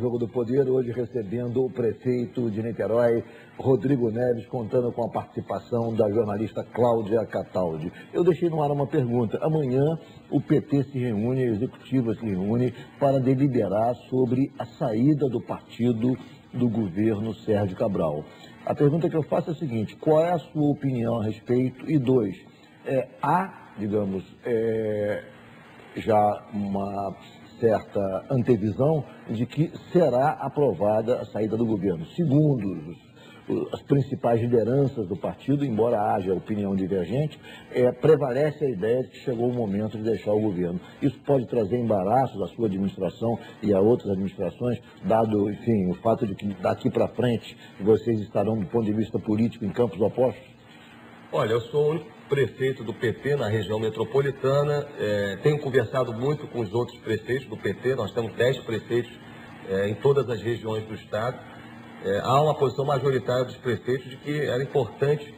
Jogo do Poder, hoje recebendo o prefeito de Niterói, Rodrigo Neves, contando com a participação da jornalista Cláudia Cataldi. Eu deixei no ar uma pergunta. Amanhã o PT se reúne, a executiva se reúne para deliberar sobre a saída do partido do governo Sérgio Cabral. A pergunta que eu faço é a seguinte: qual é a sua opinião a respeito? E dois, há, digamos, já uma certa antevisão de que será aprovada a saída do governo. Segundo as principais lideranças do partido, embora haja opinião divergente, prevalece a ideia de que chegou o momento de deixar o governo. Isso pode trazer embaraços à sua administração e a outras administrações, dado, enfim, o fato de que daqui para frente vocês estarão, do ponto de vista político, em campos opostos? Olha, eu sou o único prefeito do PT na região metropolitana, tenho conversado muito com os outros prefeitos do PT, nós temos 10 prefeitos em todas as regiões do estado. Há uma posição majoritária dos prefeitos de que era importante,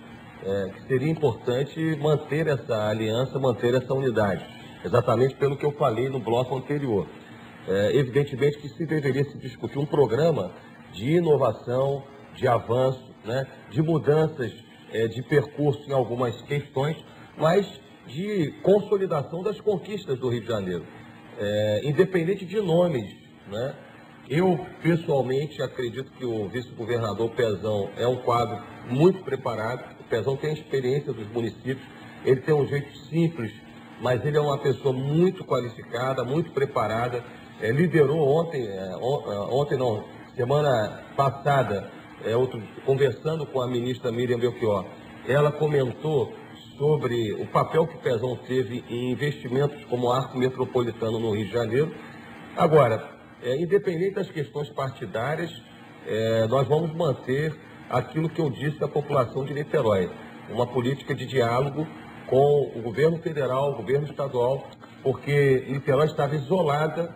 que seria importante manter essa aliança, manter essa unidade, exatamente pelo que eu falei no bloco anterior. Evidentemente que se deveria se discutir um programa de inovação, de avanço, né, de mudanças de percurso em algumas questões, mas de consolidação das conquistas do Rio de Janeiro, independente de nomes, né? Eu, pessoalmente, acredito que o vice-governador Pezão é um quadro muito preparado. O Pezão tem a experiência dos municípios, ele tem um jeito simples, mas ele é uma pessoa muito qualificada, muito preparada. Liderou semana passada, conversando com a ministra Miriam Belchior, ela comentou sobre o papel que o Pezão teve em investimentos como o Arco Metropolitano no Rio de Janeiro. Agora, independente das questões partidárias, nós vamos manter aquilo que eu disse à população de Niterói, uma política de diálogo com o governo federal, o governo estadual, porque Niterói estava isolada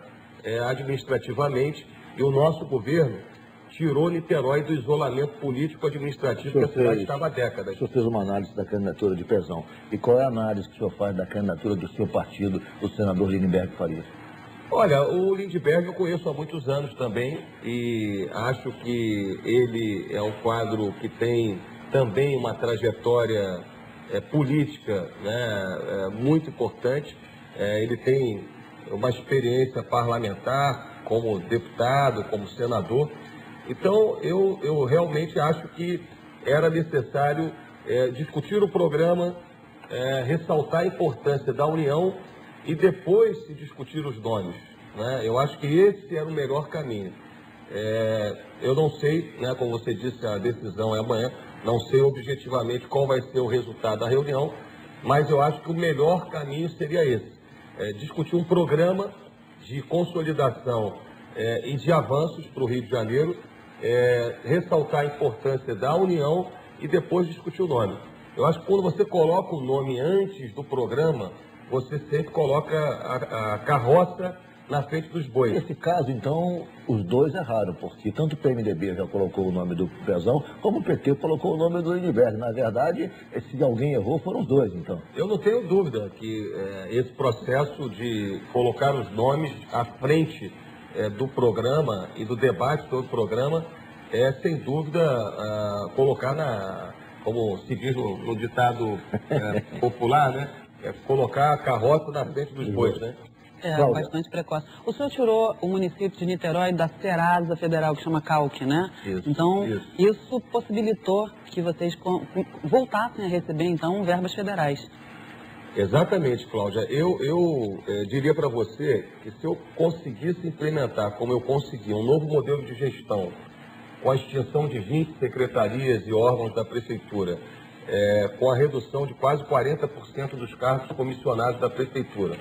administrativamente e o nosso governo tirou Niterói do isolamento político-administrativo que a cidade estava há décadas. O senhor fez uma análise da candidatura de Pezão. E qual é a análise que o senhor faz da candidatura do seu partido, o senador Lindenberg Farias? Olha, o Lindenberg eu conheço há muitos anos também e acho que ele é um quadro que tem também uma trajetória política, né, muito importante. Ele tem uma experiência parlamentar como deputado, como senador. Então, eu realmente acho que era necessário discutir o programa, ressaltar a importância da união e depois se discutir os nomes, né? Eu acho que esse era o melhor caminho. Eu não sei, né, como você disse, a decisão é amanhã, não sei objetivamente qual vai ser o resultado da reunião, mas eu acho que o melhor caminho seria esse, discutir um programa de consolidação e de avanços para o Rio de Janeiro, ressaltar a importância da união e depois discutir o nome. Eu acho que quando você coloca o nome antes do programa, você sempre coloca a carroça na frente dos bois. Nesse caso, então, os dois erraram, porque tanto o PMDB já colocou o nome do Pezão, como o PT colocou o nome do Lindenberg. Na verdade, se alguém errou, foram os dois, então. Eu não tenho dúvida que esse processo de colocar os nomes à frente do programa e do debate sobre o programa sem dúvida, colocar como se diz no ditado popular, né? Colocar a carroça na frente dos bois, né? Bastante precoce. O senhor tirou o município de Niterói da Serasa Federal, que chama CALC, né? Isso, então, isso possibilitou que vocês voltassem a receber, então, verbas federais. Exatamente, Cláudia. Eu diria para você que se eu conseguisse implementar, como eu consegui, um novo modelo de gestão, com a extinção de 20 secretarias e órgãos da prefeitura, com a redução de quase 40% dos cargos comissionados da prefeitura,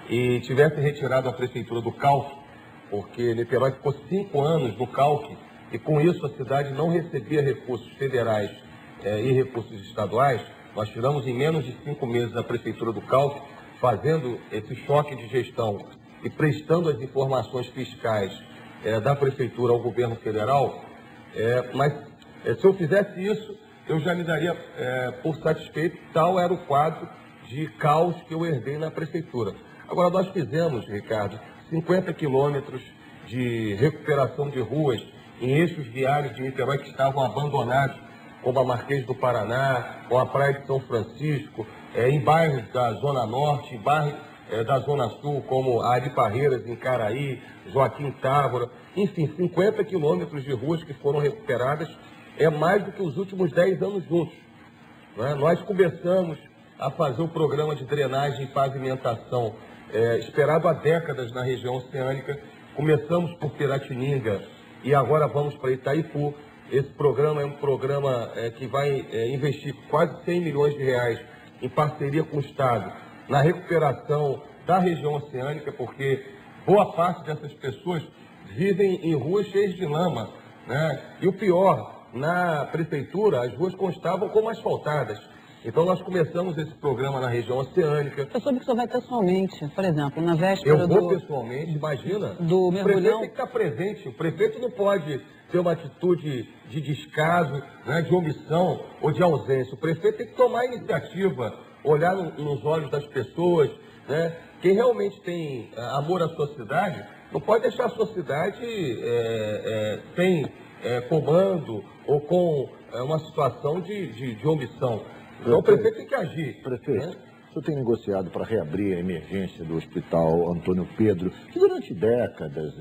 e tivesse retirado a prefeitura do CALC, porque Niterói ficou 5 anos no CALC, e com isso a cidade não recebia recursos federais e recursos estaduais, nós tiramos em menos de 5 meses a prefeitura do CALC, fazendo esse choque de gestão e prestando as informações fiscais da prefeitura ao governo federal, mas se eu fizesse isso, eu já me daria por satisfeito. Tal era o quadro de caos que eu herdei na prefeitura. Agora, nós fizemos, Ricardo, 50 quilômetros de recuperação de ruas em eixos viários de Niterói que estavam abandonados, como a Marquês do Paraná, ou a Praia de São Francisco, em bairros da Zona Norte, em bairros da Zona Sul, como a Ari Parreiras, em Caraí, Joaquim Távora, enfim, 50 quilômetros de ruas que foram recuperadas, é mais do que os últimos 10 anos juntos. Né? Nós começamos a fazer o programa de drenagem e pavimentação esperado há décadas na região oceânica. Começamos por Piratininga e agora vamos para Itaipu. Esse programa é um programa que vai investir quase 100 milhões de reais em parceria com o Estado na recuperação da região oceânica, porque boa parte dessas pessoas vivem em ruas cheias de lama, né? E o pior, na prefeitura, as ruas constavam como asfaltadas. Então, nós começamos esse programa na região oceânica. Eu soube que o senhor vai pessoalmente, por exemplo, na véspera Eu vou pessoalmente, imagina. Do mergulhão. O prefeito tem que estar presente. O prefeito não pode ter uma atitude de descaso, né, de omissão ou de ausência. O prefeito tem que tomar a iniciativa, olhar nos olhos das pessoas, né? Quem realmente tem amor à sua cidade, não pode deixar a sua cidade sem comando ou com uma situação de omissão. Então o prefeito tem que agir. Prefeito, né? o senhor tem negociado para reabrir a emergência do Hospital Antônio Pedro, que durante décadas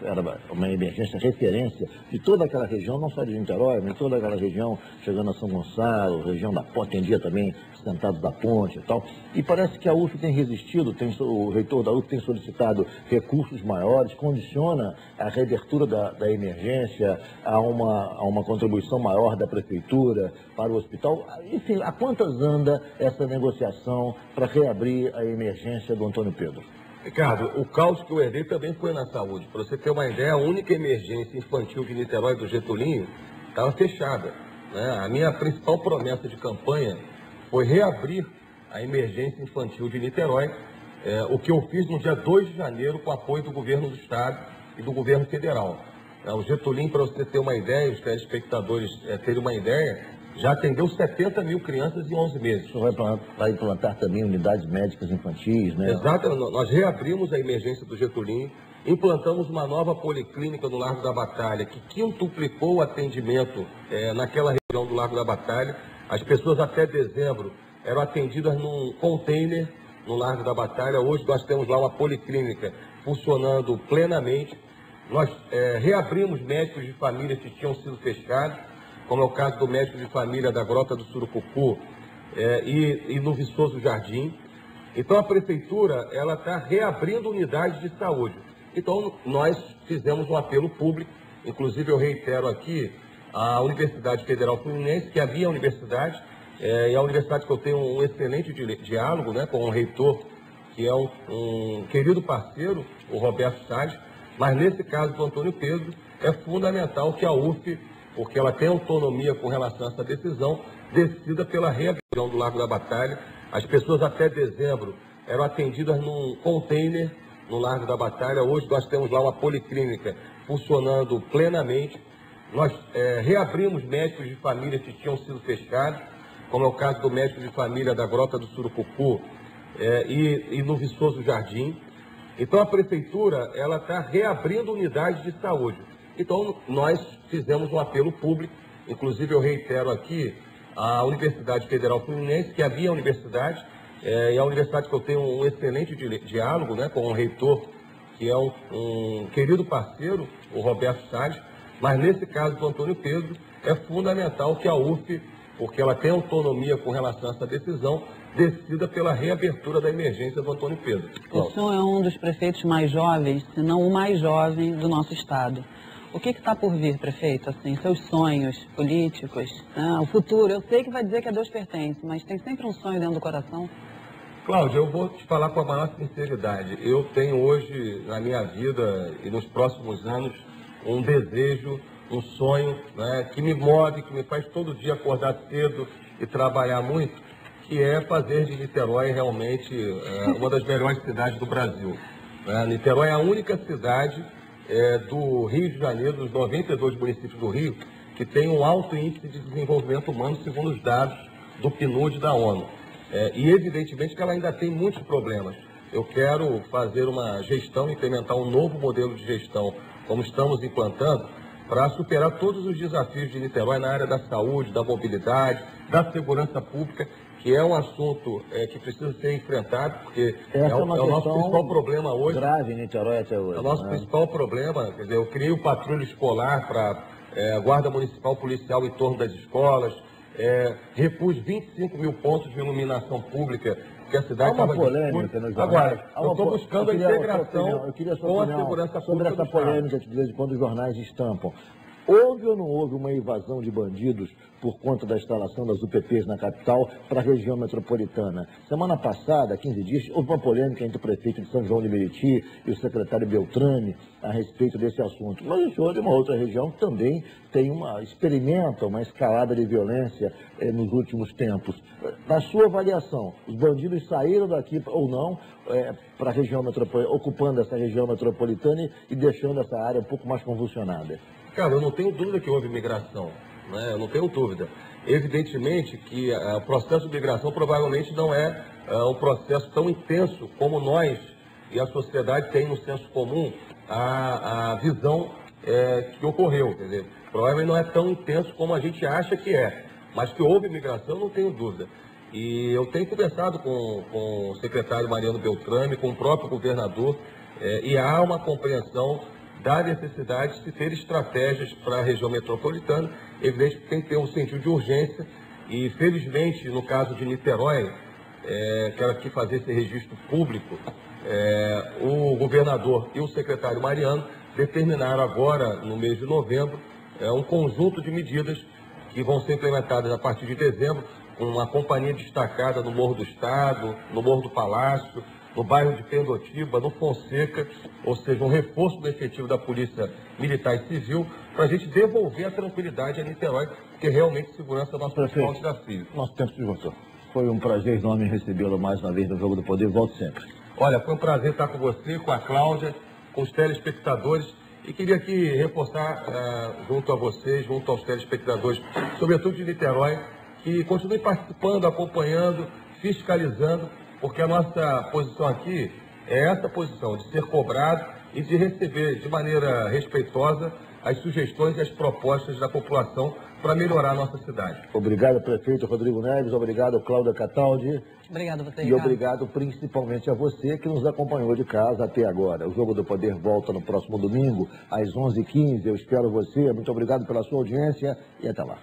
era uma emergência referência de toda aquela região, não só de Niterói, mas toda aquela região, chegando a São Gonçalo, região da Ponte, atendia também Sentados da Ponte e tal. E parece que a UF tem resistido, o reitor da UF tem solicitado recursos maiores, condiciona a reabertura da emergência a uma contribuição maior da prefeitura para o hospital. Enfim, a quantas anda essa negociação para reabrir a emergência do Antônio Pedro? Ricardo, o caos que eu herdei também foi na saúde. Para você ter uma ideia, a única emergência infantil de Niterói do Getulinho estava fechada, né? A minha principal promessa de campanha foi reabrir a emergência infantil de Niterói, o que eu fiz no dia 2 de janeiro com apoio do governo do Estado e do governo federal. O Getulinho, para você ter uma ideia, os telespectadores terem uma ideia, já atendeu 70 mil crianças em 11 meses. O senhor vai implantar também unidades médicas infantis, né? Exato, nós reabrimos a emergência do Getulinho, implantamos uma nova policlínica no Largo da Batalha, que quintuplicou o atendimento naquela região do Largo da Batalha. As pessoas até dezembro eram atendidas num container no Largo da Batalha. Hoje nós temos lá uma policlínica funcionando plenamente. Nós reabrimos médicos de família que tinham sido fechados, como é o caso do médico de família da Grota do Surucucu e no Viçoso Jardim. Então a prefeitura ela está reabrindo unidades de saúde. Então nós fizemos um apelo público, inclusive eu reitero aqui a Universidade Federal Fluminense, que é a minha universidade, é a universidade que eu tenho um excelente diálogo, né, com o reitor, que é um querido parceiro, o Roberto Salles, mas nesse caso do Antônio Pedro, é fundamental que a UF, porque ela tem autonomia com relação a essa decisão, decida pela reabertura do Largo da Batalha. As pessoas até dezembro eram atendidas num container no Largo da Batalha. Hoje nós temos lá uma policlínica funcionando plenamente. Nós reabrimos médicos de família que tinham sido fechados, como é o caso do médico de família da Grota do Surucucu e no Viçoso Jardim. Então a prefeitura ela está reabrindo unidades de saúde. Então nós fizemos um apelo público, inclusive eu reitero aqui a Universidade Federal Fluminense, que é a minha universidade, é a universidade que eu tenho um excelente diálogo, né, com o reitor, que é um querido parceiro, o Roberto Salles. Mas nesse caso do Antônio Pedro, é fundamental que a UF, porque ela tem autonomia com relação a essa decisão, decida pela reabertura da emergência do Antônio Pedro. O senhor é um dos prefeitos mais jovens, se não o mais jovem do nosso estado. O que está por vir, prefeito? Assim, seus sonhos políticos, o futuro. Eu sei que vai dizer que a Deus pertence, mas tem sempre um sonho dentro do coração. Cláudia, eu vou te falar com a maior sinceridade. Eu tenho hoje, na minha vida e nos próximos anos, um desejo, um sonho, né, que me move, que me faz todo dia acordar cedo e trabalhar muito, que é fazer de Niterói realmente uma das melhores cidades do Brasil. Niterói é a única cidade do Rio de Janeiro, dos 92 municípios do Rio, que tem um alto índice de desenvolvimento humano, segundo os dados do PNUD da ONU. E evidentemente que ela ainda tem muitos problemas. eu quero fazer uma gestão, implementar um novo modelo de gestão, como estamos implantando, para superar todos os desafios de Niterói na área da saúde, da mobilidade, da segurança pública, que é um assunto que precisa ser enfrentado, porque é o nosso principal problema hoje. Grave em Niterói até hoje. É o nosso principal problema. Quer dizer, eu criei o patrulho escolar para a Guarda Municipal Policial em torno das escolas, repus 25 mil pontos de iluminação pública, porque a cidade estava polêmica nos jornais. Agora, eu estou buscando a integração com a segurança sobre pública. Essa polêmica que de vez em quando os jornais estampam. Houve ou não houve uma invasão de bandidos por conta da instalação das UPPs na capital para a região metropolitana? Semana passada, 15 dias, houve uma polêmica entre o prefeito de São João de Meriti e o secretário Beltrame a respeito desse assunto. Mas o senhor de uma outra região que também experimenta uma escalada de violência nos últimos tempos. Na sua avaliação, os bandidos saíram daqui ou não para a região metropolitana, ocupando essa região metropolitana e deixando essa área um pouco mais convulsionada? Cara, eu não tenho dúvida que houve migração, né? Eu não tenho dúvida. Evidentemente que o processo de migração provavelmente não é um processo tão intenso como nós e a sociedade tem no senso comum a visão que ocorreu. Quer dizer, provavelmente não é tão intenso como a gente acha que é, mas que houve migração, eu não tenho dúvida. E eu tenho conversado com o secretário Mariano Beltrame, com o próprio governador, e há uma compreensão da necessidade de se ter estratégias para a região metropolitana. Evidente que tem que ter um sentido de urgência e, felizmente, no caso de Niterói, quero aqui fazer esse registro público, o governador e o secretário Mariano determinaram agora, no mês de novembro, um conjunto de medidas que vão ser implementadas a partir de dezembro, com uma companhia destacada no Morro do Estado, no Morro do Palácio, no bairro de Pendotiba, no Fonseca, ou seja, um reforço do efetivo da Polícia Militar e Civil, para a gente devolver a tranquilidade a Niterói, porque realmente segurança é o nosso principal desafio. Nosso tempo se esgotou. Foi um prazer enorme recebê-lo mais uma vez no Jogo do Poder. Volte sempre. Olha, foi um prazer estar com você, com a Cláudia, com os telespectadores, e queria aqui reforçar junto a vocês, junto aos telespectadores, sobretudo de Niterói, que continuem participando, acompanhando, fiscalizando, porque a nossa posição aqui é essa posição, de ser cobrado e de receber de maneira respeitosa as sugestões e as propostas da população para melhorar a nossa cidade. Obrigado, prefeito Rodrigo Neves, obrigado, Cláudia Cataldi. Obrigado a você, E Ricardo. obrigado principalmente a você que nos acompanhou de casa até agora. O Jogo do Poder volta no próximo domingo, às 11h15. Eu espero você. Muito obrigado pela sua audiência e até lá.